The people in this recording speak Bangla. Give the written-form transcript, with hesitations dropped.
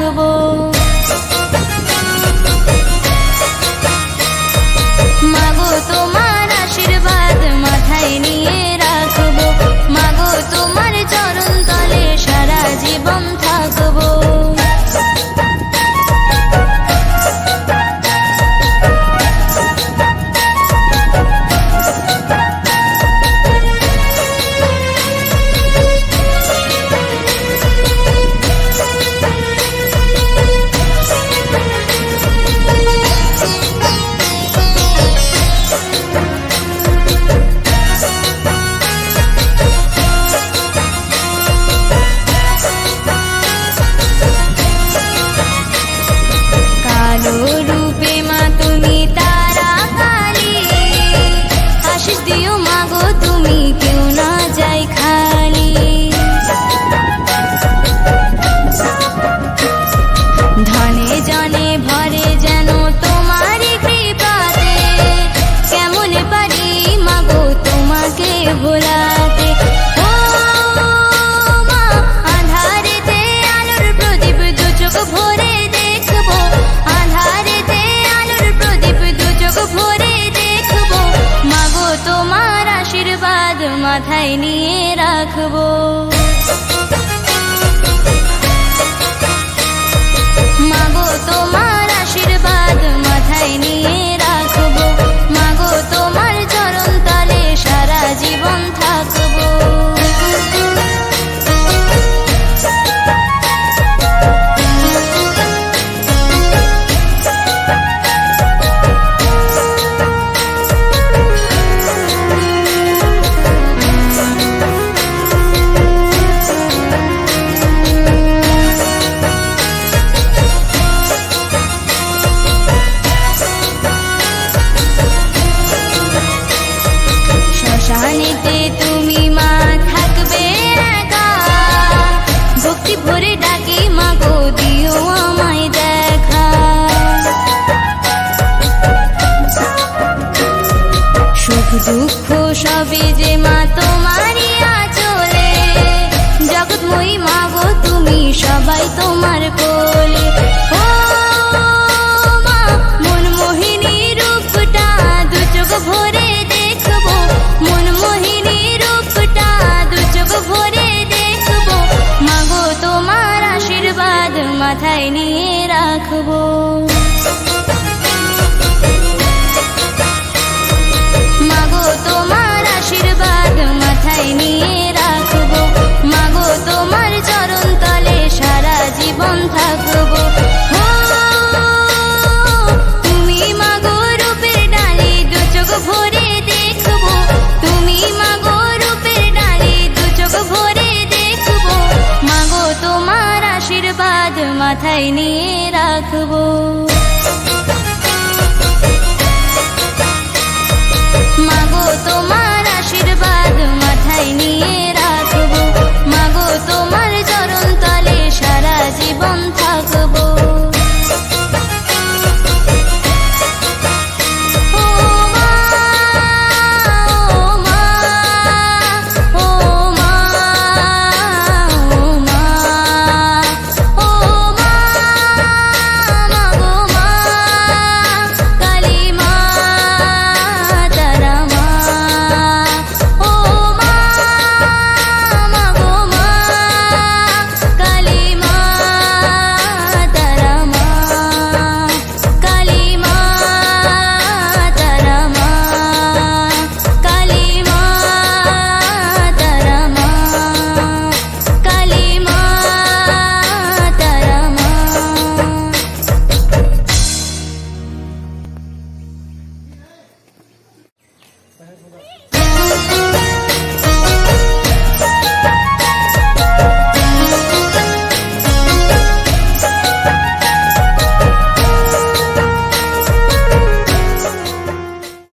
রাখবো। মাগো তোমার আশীর্বাদ মাথায় নিয়ে রাখবো, মাগো তোমার চরণ তলে সারা জীবন থাকবো। রূপে মা তুমি তারা কালী, আশীষ দিও মাগো তুমি কেউ না যাই খালি। ধনে জনে ভরে যেন তোমারই কৃপাতে, কেমন পারি মাগো তোমাকে ভোলাতে। ও মা আঁধারেতে আলোর প্রদীপ দু চোখ ভরে দেখবো, আঁধারেতে আলোর প্রদীপ দু চোখ ভরে দেখবো। মাগো তোমার আশীর্বাদ মাথায় নিয়ে রাখবো। মাগো তোমার আশীর্বাদ মাথায় নিয়ে রাখবো, মাগো তোমার চরণ তলে সারা জীবন থাকবো। শ্মশানেতে তুমি মা থাকবে একা, ভক্তি ভরে ডাকি মাগো দিও আমায় দেখা। সুখ দুঃখ সবে যে মা তোমারই আঁচলে, জগৎময়ী মাগো তুমি সবাই তোমার কোলে। ও মা মনমোহিনী রূপটা দু চোখ ভরে দেখবো, মনমোহিনী রূপটা দু চোখ ভরে দেখবো। মাগো তোমার আশীর্বাদ মাথায় নিয়ে রাখবো। মাগো তোমার আশীর্বাদ মাথায় নিয়ে রাখবো, মাগো তোমার চরণ তলে সারা জীবন থাকবো। তুমি মাগো রূপের ডালি দু চোখ ভরে দেখবো, তুমি মাগো রূপের ডালি দু চোখ ভরে দেখবো। মাগো তোমার আশীর্বাদ মাথায় নিয়ে রাখবো। মাগো তোমার আশীর্বাদ মাথায় নিয়ে রাখবো, মাগো তোমার চরণ তলে সারা জীবন